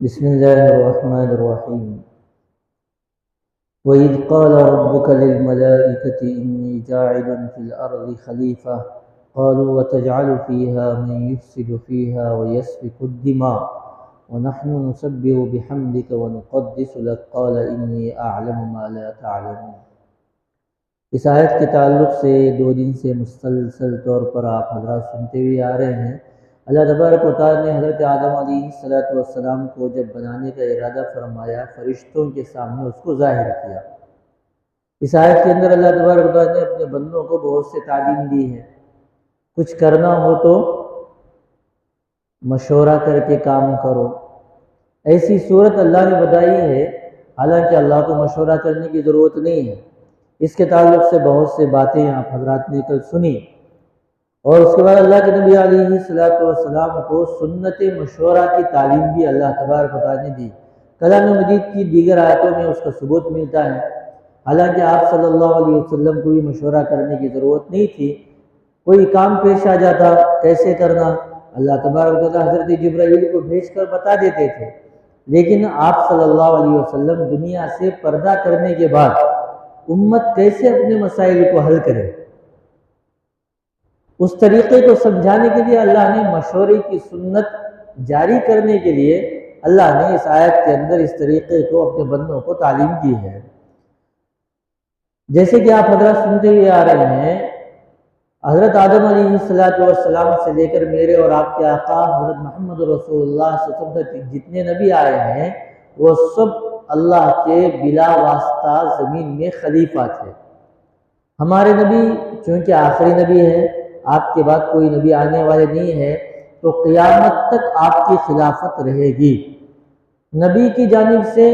بسم الله الرحمن الرحيم وإذ قال ربك للملائكة إني جاعل في الأرض خليفة قالوا وتجعل فيها من يفسد فيها ويسفك الدماء ونحن نسبح بحمدك ونقدس لك قال إني أعلم ما لا تعلمون۔ اس آیت کے تعلق سے 2 دن سے مسلسل طور پر آپ حضرات سنتے ہوئے آ رہے ہیں۔ اللہ تبارک و تعالیٰ نے حضرت آدم علیہ السلام کو جب بنانے کا ارادہ فرمایا، فرشتوں کے سامنے اس کو ظاہر کیا۔ اس آیت کے اندر اللہ تبارک و تعالیٰ نے اپنے بندوں کو بہت سے تعلیم دی ہے۔ کچھ کرنا ہو تو مشورہ کر کے کام کرو، ایسی صورت اللہ نے بتائی ہے، حالانکہ اللہ کو مشورہ کرنے کی ضرورت نہیں ہے۔ اس کے تعلق سے بہت سے باتیں آپ حضرات نے کل سنی، اور اس کے بعد اللہ کے نبی علیہ السلام کو سنت مشورہ کی تعلیم بھی اللہ تبارک و تعالیٰ نے دی۔ کلام مجید کی دیگر آیتوں میں اس کا ثبوت ملتا ہے، حالانکہ آپ صلی اللہ علیہ وسلم کو بھی مشورہ کرنے کی ضرورت نہیں تھی۔ کوئی کام پیش آ جاتا کیسے کرنا، اللہ تبارک و تعالیٰ حضرت جبرائیل کو بھیج کر بتا دیتے تھے، لیکن آپ صلی اللہ علیہ وسلم دنیا سے پردہ کرنے کے بعد امت کیسے اپنے مسائل کو حل کرے، اس طریقے کو سمجھانے کے لیے اللہ نے مشورے کی سنت جاری کرنے کے لیے اللہ نے اس آیت کے اندر اس طریقے کو اپنے بندوں کو تعلیم کی ہے۔ جیسے کہ آپ حضرات سنتے ہوئے آ رہے ہیں، حضرت آدم علیہ السلام سے لے کر میرے اور آپ کے آقا حضرت محمد رسول اللہ صلی اللہ علیہ وسلم جتنے نبی آئے ہیں وہ سب اللہ کے بلا واسطہ زمین میں خلیفہ تھے۔ ہمارے نبی چونکہ آخری نبی ہے، آپ کے بعد کوئی نبی آنے والے نہیں ہے، تو قیامت تک آپ کی خلافت رہے گی۔ نبی کی جانب سے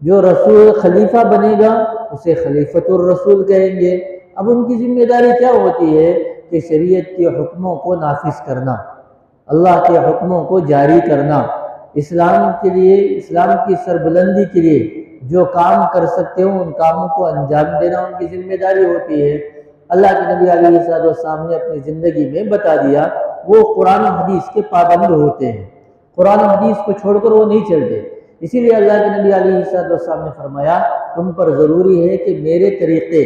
جو رسول خلیفہ بنے گا اسے خلیفۃ الرسول کہیں گے۔ اب ان کی ذمہ داری کیا ہوتی ہے کہ شریعت کے حکموں کو نافذ کرنا، اللہ کے حکموں کو جاری کرنا، اسلام کے لیے، اسلام کی سربلندی کے لیے جو کام کر سکتے ہوں ان کاموں کو انجام دینا ان کی ذمہ داری ہوتی ہے۔ اللہ کے نبی علیہ السلام نے اپنی زندگی میں بتا دیا، وہ قرآن و حدیث کے پابند ہوتے ہیں، قرآن و حدیث کو چھوڑ کر وہ نہیں چلتے۔ اسی لیے اللہ کے نبی علیہ السلام نے فرمایا تم پر ضروری ہے کہ میرے طریقے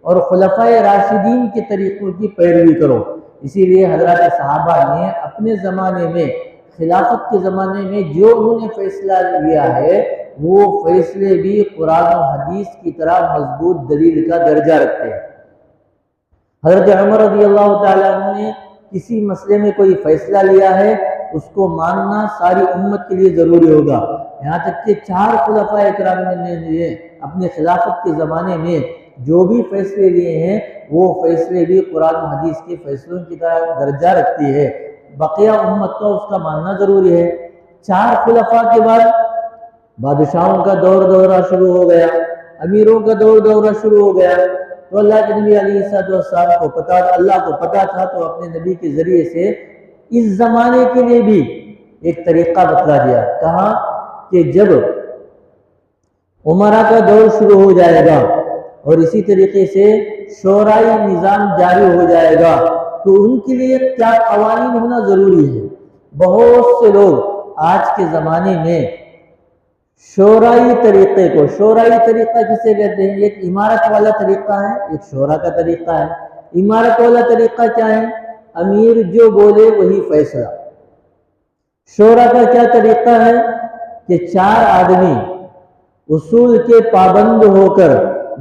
اور خلفائے راشدین کے طریقوں کی پیروی کرو۔ اسی لیے حضرات صحابہ نے اپنے زمانے میں، خلافت کے زمانے میں جو انہوں نے فیصلہ لیا ہے وہ فیصلے بھی قرآن و حدیث کی طرح مضبوط دلیل کا درجہ رکھتے ہیں۔ حضرت عمر رضی اللہ تعالیٰ عنہ نے کسی مسئلے میں کوئی فیصلہ لیا ہے، اس کو ماننا ساری امت کے لیے ضروری ہوگا۔ یہاں تک کہ 4 خلفائے اکرام نے اپنے خلافت کے زمانے میں جو بھی فیصلے لیے ہیں وہ فیصلے بھی قرآن و حدیث کے فیصلوں کی طرح درجہ رکھتی ہے، بقیہ امت کا اس کا ماننا ضروری ہے۔ 4 خلفاء کے بعد بادشاہوں کا دورہ شروع ہو گیا، امیروں کا دورہ شروع ہو گیا، تو اللہ کے نبی علیہ السلام کو پتا، اللہ کو پتا تھا، تو اپنے نبی کے ذریعے سے اس زمانے کے لیے بھی ایک طریقہ بتلا دیا۔ کہا کہ جب عمرہ کا دور شروع ہو جائے گا اور اسی طریقے سے شورائی نظام جاری ہو جائے گا تو ان کے لیے کیا قوانین ہونا ضروری ہے۔ بہت سے لوگ آج کے زمانے میں شورائی طریقے کو، شورائی طریقہ کسے کہتے ہیں؟ ایک امارت والا طریقہ ہے، ایک شورا کا طریقہ ہے۔ امارت والا طریقہ کیا ہے؟ امیر جو بولے وہی فیصلہ۔ شورا کا کیا طریقہ ہے کہ 4 آدمی اصول کے پابند ہو کر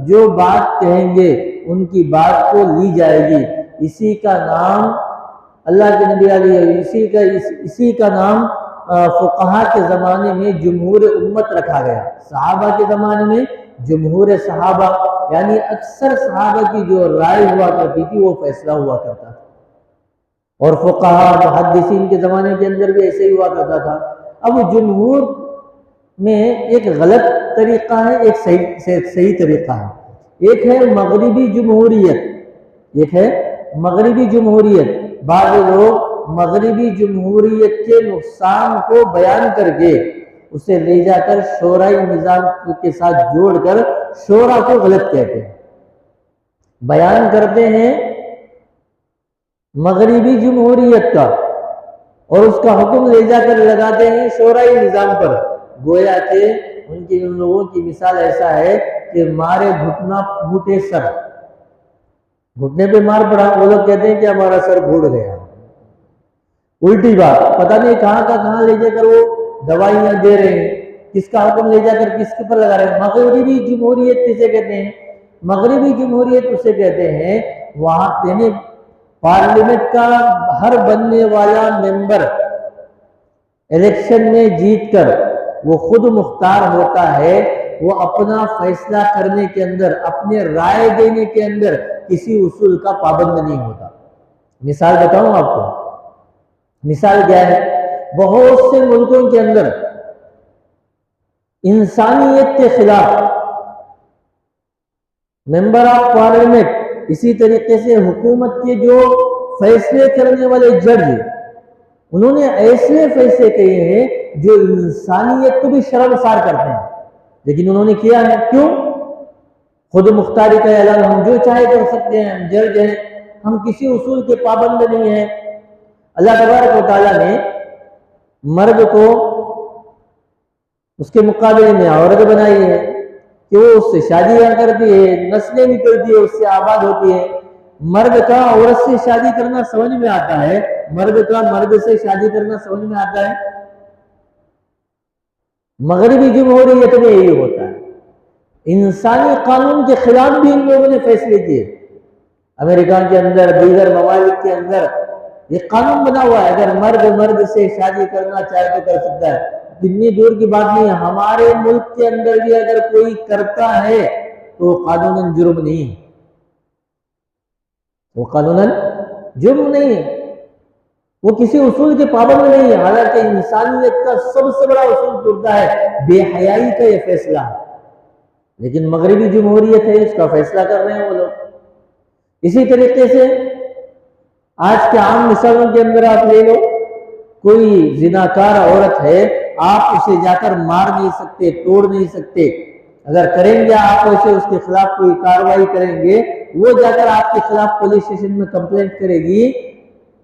جو بات کہیں گے ان کی بات کو لی جائے گی۔ اسی کا نام اللہ کے نبی علیہ اسی کا نام فقہا کے زمانے میں جمہور امت رکھا گیا۔ صحابہ کے زمانے میں جمہور صحابہ، یعنی اکثر صحابہ کی جو رائے ہوا کرتی تھی وہ فیصلہ ہوا کرتا تھا، اور فقہا محدثین کے زمانے کے اندر بھی ایسے ہی ہوا کرتا تھا۔ اب جمہور میں ایک غلط طریقہ ہے، ایک صحیح طریقہ ہے۔ ایک ہے مغربی جمہوریت، ایک ہے مغربی جمہوریت۔ بعض لوگ مغربی جمہوریت کے نقصان کو بیان کر کے اسے لے جا کر شورائی نظام کے ساتھ جوڑ کر شورا کو غلط کہتے ہیں، بیان کرتے ہیں مغربی جمہوریت کا، اور اس کا حکم لے جا کر لگاتے ہیں شورائی نظام پر، گویا کہ ان لوگوں کی مثال ایسا ہے کہ مارے گھٹنا پھوٹے سر، گھٹنے پہ مار پڑا، وہ لوگ کہتے ہیں کہ ہمارا سر پھوٹ گیا۔ الٹی بات، پتہ نہیں کہاں کا کہاں لے جا کر وہ دوائیاں دے رہے ہیں، کس کا حکم لے جا کر کس کے پر لگا رہے ہیں۔ مغربی جمہوریت کسے کہتے ہیں؟ مغربی جمہوریت اسے کہتے ہیں وہاں یعنی پارلیمنٹ کا ہر بننے والا ممبر الیکشن میں جیت کر وہ خود مختار ہوتا ہے، وہ اپنا فیصلہ کرنے کے اندر، اپنے رائے دینے کے اندر کسی اصول کا پابند نہیں ہوتا۔ مثال بتاؤں آپ کو، مثال کیا ہے؟ بہت سے ملکوں کے اندر انسانیت کے خلاف ممبر آف پارلیمنٹ، اسی طریقے سے حکومت کے جو فیصلے کرنے والے جج، انہوں نے ایسے فیصلے کیے ہیں جو انسانیت کو بھی شرمسار کرتے ہیں، لیکن انہوں نے کیا ہے۔ کیوں؟ خود مختاری کا اعلان، ہم جو چاہے کر سکتے ہیں، ہم جج ہیں، ہم کسی اصول کے پابند نہیں ہیں۔ اللہ تبارک و تعالیٰ نے مرد کو اس کے مقابلے میں عورت بنائی ہے کہ وہ اس سے شادیاں کرتی ہے، نسلیں نکلتی ہے، اس سے آباد ہوتی ہے۔ مرد کا عورت سے شادی کرنا سمجھ میں آتا ہے، مرد کا مرد سے شادی کرنا سمجھ میں آتا ہے۔ مغربی جمہوریت میں یہی ہوتا ہے۔ انسانی قانون کے خلاف بھی ان لوگوں نے فیصلے کیے۔ امریکہ کے اندر، دیگر ممالک کے اندر یہ قانون بنا ہوا ہے، اگر مرد سے شادی کرنا چاہے تو کر سکتا ہے۔ اتنی دور کی بات نہیں ہے، ہمارے ملک کے اندر بھی اگر کوئی کرتا ہے تو قانوناً جرم نہیں ہے، وہ قانوناً جرم نہیں ہے، وہ کسی اصول کے پابند نہیں ہے۔ حالانکہ انسانیت کا سب سے بڑا اصول ٹوٹتا ہے بے حیائی کا یہ فیصلہ، لیکن مغربی جمہوریت ہے، اس کا فیصلہ کر رہے ہیں وہ لوگ۔ اسی طریقے سے آج کے عام مثالوں کے اندر آپ لے لو، کوئی زناکار عورت ہے، آپ اسے جا کر مار نہیں سکتے، توڑ نہیں سکتے۔ اگر کریں گے آپ اسے، اس کے خلاف کوئی کارروائی کریں گے، وہ جا کر آپ کے خلاف پولیس اسٹیشن میں کمپلینٹ کرے گی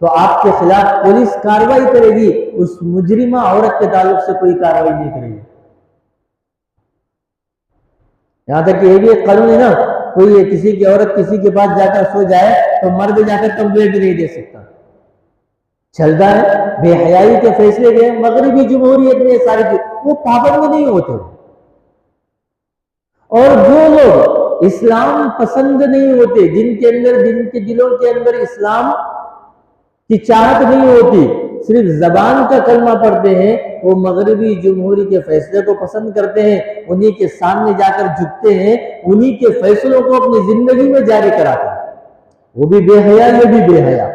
تو آپ کے خلاف پولیس کارروائی کرے گی، اس مجرمہ عورت کے تعلق سے کوئی کارروائی نہیں کرے گی۔ یہاں تک کہ یہ بھی ایک قانون ہے نا، کوئی کسی کی عورت کسی کے پاس جا کر سو جائے تو مرد جا کر کمپلینٹ نہیں دے سکتا، چلتا ہے۔ بے حیائی کے فیصلے کے مغربی جمہوریت میں ساری وہ پابند نہیں ہوتے۔ اور جو لوگ اسلام پسند نہیں ہوتے، جن کے دلوں کے اندر اسلام کی چاہت نہیں ہوتی، صرف زبان کا کلمہ پڑھتے ہیں، وہ مغربی جمہوری کے فیصلے کو پسند کرتے ہیں، انہی کے سامنے جا کر جھکتے ہیں، انہی کے فیصلوں کو اپنی زندگی میں جاری کراتے ہیں۔ وہ بھی بے حیا، یہ بھی بے حیا۔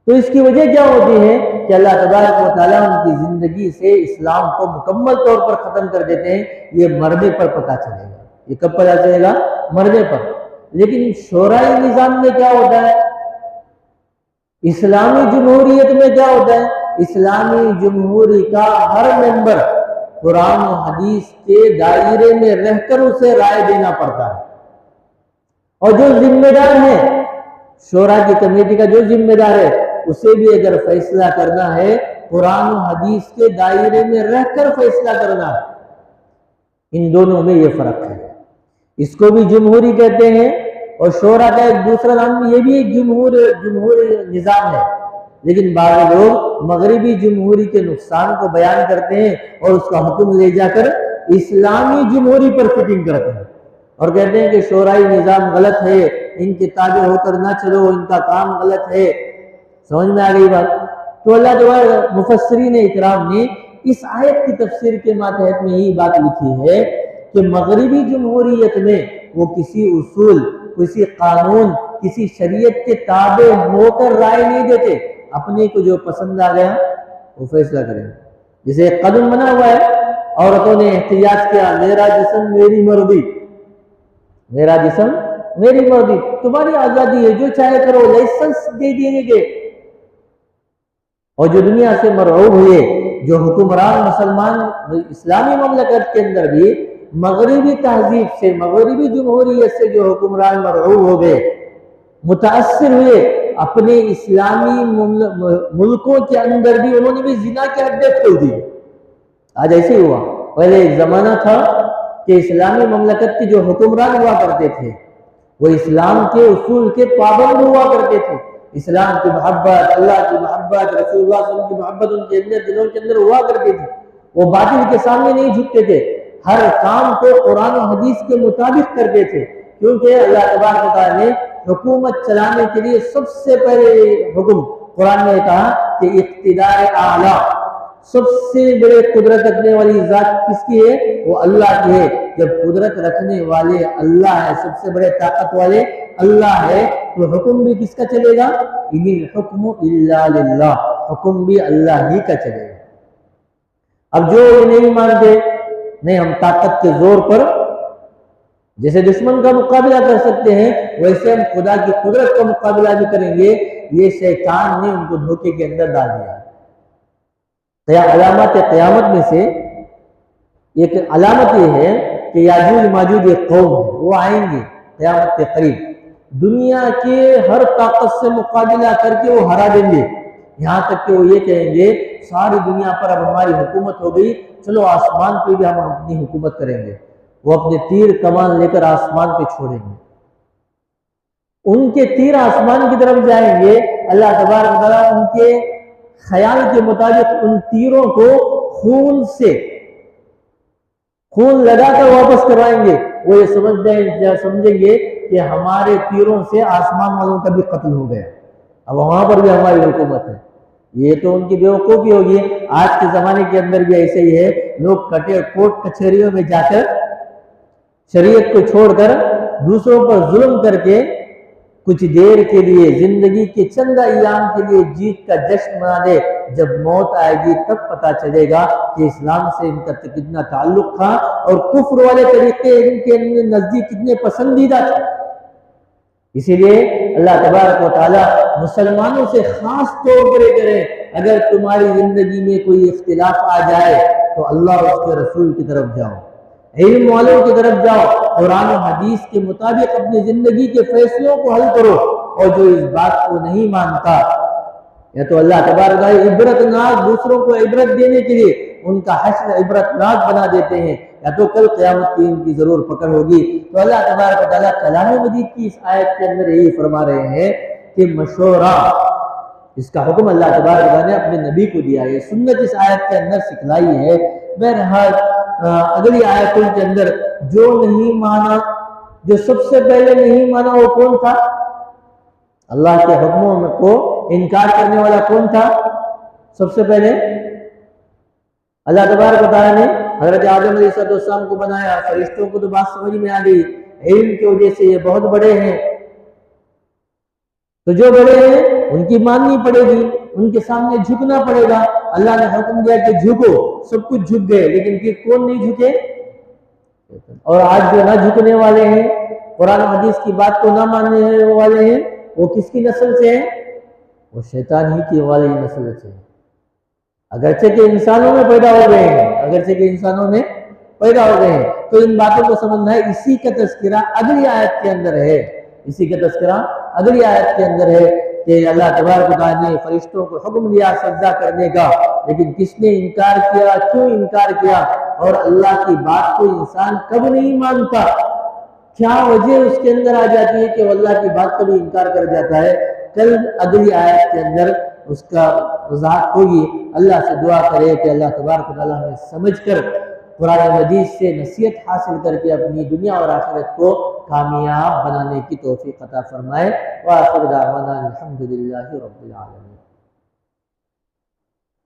تو اس کی وجہ کیا ہوتی ہے کہ اللہ تبارک و تعالیٰ ان کی زندگی سے اسلام کو مکمل طور پر ختم کر دیتے ہیں۔ یہ مرنے پر پتہ چلے گا۔ یہ کب پتہ چلے گا؟ مرنے پر۔ لیکن شورائی نظام میں کیا ہوتا ہے؟ اسلامی جمہوریت میں کیا ہوتا ہے؟ اسلامی جمہوری کا ہر ممبر قرآن و حدیث کے دائرے میں رہ کر اسے رائے دینا پڑتا ہے، اور جو ذمہ دار ہے، شورا کی کمیٹی کا جو ذمہ دار ہے، اسے بھی اگر فیصلہ کرنا ہے قرآن و حدیث کے دائرے میں رہ کر فیصلہ کرنا ہے۔ ان دونوں میں یہ فرق ہے۔ اس کو بھی جمہوری کہتے ہیں، اور شورا کا ایک دوسرا نام یہ بھی ایک جمہوری نظام ہے، لیکن بعض لوگ مغربی جمہوری کے نقصان کو بیان کرتے ہیں اور اس کا حکم لے جا کر اسلامی جمہوری پر فٹنگ کرتے ہیں اور کہتے ہیں کہ شورائی نظام غلط ہے، ان کے تابع ہو کر نہ چلو، ان کا کام غلط ہے۔ سمجھ میں آ گئی بات؟ تو اللہ تعالیٰ مفسرین اکرام نے اس آیت کی تفسیر کے ماتحت میں یہی بات لکھی ہے کہ مغربی جمہوریت میں وہ کسی اصول، کسی قانون، کسی شریعت کے تابع ہو کر رائے نہیں دیتے، اپنے کو جو پسند آ گیا وہ فیصلہ کریں۔ جسے ایک قانون بنا ہوا ہے، عورتوں نے احتجاج کیا، میرا جسم میری مرضی، میرا جسم میری مرضی، تمہاری آزادی ہے، جو چاہے کرو، لائسنس دے دینے کے۔ اور جو دنیا سے مرعوب ہوئے، جو حکمران مسلمان اسلامی مملکت کے اندر بھی مغربی تہذیب سے، مغربی جمہوریت سے جو حکمران مرعوب ہو گئے، متاثر ہوئے، اپنے اسلامی ملکوں کے اندر بھی انہوں نے بھی زنا کے اڈے کھول دیے۔ آج ایسے ہی ہوا۔ پہلے ایک زمانہ تھا کہ اسلامی مملکت کے جو حکمران ہوا کرتے تھے وہ اسلام کے اصول کے پابند ہوا کرتے تھے، اسلام کی محبت، اللہ کی محبت، رسول اللہ صلی اللہ علیہ وسلم کی محبت ان کے اندر دلوں کے اندر ہوا کرتی تھی۔ وہ باطل کے سامنے نہیں جھکتے تھے، ہر کام کو قرآن و حدیث کے مطابق کرتے تھے، کیونکہ اللہ تبارک و تعالیٰ نے حکومت چلانے کے لیے سب سے پہلے حکم قرآن میں کہا کہ اقتدار اعلیٰ، سب سے بڑے قدرت رکھنے والی ذات کس کی ہے؟ وہ اللہ کی ہے۔ جب قدرت رکھنے والے اللہ ہے، سب سے بڑے طاقت والے اللہ ہے، تو حکم بھی کس کا چلے گا؟ ان الحکم الا للہ، حکم بھی اللہ ہی کا چلے گا۔ اب جو یہ نہیں مانتے، نہیں ہم طاقت کے زور پر جیسے دشمن کا مقابلہ کر سکتے ہیں ویسے ہم خدا کی قدرت کا مقابلہ بھی کریں گے، یہ شیطان نے ان کو دھوکے کے اندر ڈال دیا۔ علامات قیامت میں سے ایک علامت یہ ہے کہ یاجوج ماجوج ایک قوم ہے، وہ آئیں گے قیامت کے قریب، دنیا کے ہر طاقت سے مقابلہ کر کے وہ ہرا دیں گے، یہاں تک کہ وہ یہ کہیں گے ساری دنیا پر اب ہماری حکومت ہو گئی، چلو آسمان پہ بھی ہم اپنی حکومت کریں گے۔ وہ اپنے تیر کمان لے کر آسمان پہ چھوڑیں گے، ان کے تیر آسمان کی طرف جائیں گے، اللہ تبارک و تعالیٰ ان کے خیال کے مطابق ان تیروں کو خون لگا کر واپس کروائیں گے۔ وہ یہ سمجھیں گے کہ ہمارے تیروں سے آسمان والوں کا بھی قتل ہو گیا، اب وہاں پر بھی ہماری حکومت ہے۔ یہ تو ان کی بیوقوفی ہوگی۔ آج کے زمانے کے اندر بھی ایسے ہی ہے، لوگ کٹے کوٹ کچہریوں میں جا کر شریعت کو چھوڑ کر دوسروں پر ظلم کر کے کچھ دیر کے لیے زندگی کے چند ایام کے لیے جیت کا جشن منا دے، جب موت آئے گی تب پتہ چلے گا کہ اسلام سے ان کا کتنا تعلق تھا اور کفر والے طریقے ان کے نزدیک کتنے پسندیدہ تھے۔ اسی لیے اللہ تبارک و تعالیٰ مسلمانوں سے خاص طور پر یہ کرے، اگر تمہاری زندگی میں کوئی اختلاف آ جائے تو اللہ اور اس کے رسول کی طرف جاؤ، علم والوں کی طرف جاؤ، قرآن و حدیث کے مطابق اپنی زندگی کے فیصلوں کو حل کرو، اور جو اس بات کو نہیں مانتا یا تو اللہ تبارک و تعالیٰ عبرت ناک دوسروں کو عبرت دینے کے لیے ان کا حشر عبرت ناک بنا دیتے ہیں، یا تو کل قیامت کی ان کی ضرور پکڑ ہوگی۔ تو اللہ تبارک و تعالیٰ کلام مجید کی اس آیت کے اندر یہی فرما رہے ہیں کہ مشورہ، اس کا حکم اللہ تبارک و تعالیٰ نے اپنے نبی کو دیا ہے، سنت اس آیت کے اندر سکھلائی ہے۔ بہرحال اگلی آیتوں کے اندر جو نہیں مانا، جو سب سے پہلے نہیں مانا وہ کون تھا؟ اللہ کے حکموں کو انکار کرنے والا کون تھا؟ سب سے پہلے اللہ تبارک و تعالیٰ نے حضرت آدم علیہ السلام کو بنایا، فرشتوں کو تو بات سمجھ میں آ گئی، علم کی وجہ سے یہ بہت بڑے ہیں، تو جو بڑے ہیں ان کی ماننی پڑے گی، ان کے سامنے جھکنا پڑے گا۔ اللہ نے حکم دیا کہ جھکو، سب کچھ جھک گئے، لیکن پھر کون نہیں جھکے؟ اور آج جو نہ جھکنے والے ہیں، قرآن و حدیث کی بات کو نہ ماننے والے ہیں، وہ کس کی نسل سے ہیں؟ وہ شیطان ہی کی والی نسل سے ہیں، اگرچہ کہ انسانوں میں پیدا ہو گئے ہیں، اگرچہ کہ انسانوں میں پیدا ہو گئے ہیں۔ تو ان باتوں کو سمجھنا ہے، اسی کا تذکرہ اگلی آیت کے اندر ہے، اسی کا تذکرہ اگلی آیت کے اندر ہے کہ اللہ تبارک و تعالیٰ نے فرشتوں کو حکم دیا سجدہ کرنے کا، لیکن کس نے انکار کیا، کیوں انکار کیا، اور اللہ کی بات کو انسان کب نہیں مانتا، کیا وجہ اس کے اندر آ جاتی ہے کہ وہ اللہ کی بات کا بھی انکار کر جاتا ہے؟ کل اگلی آیت کے اندر اس کا وضاحت ہوگی۔ اللہ سے دعا کرے کہ اللہ تبارک و تعالیٰ ہمیں سمجھ کر قرآن مجید سے نصیحت حاصل کر کے اپنی دنیا اور آخرت کو کامیاب بنانے کی توفیق عطا فرمائے۔ وآخر دعوانا الحمدللہ رب العالمین۔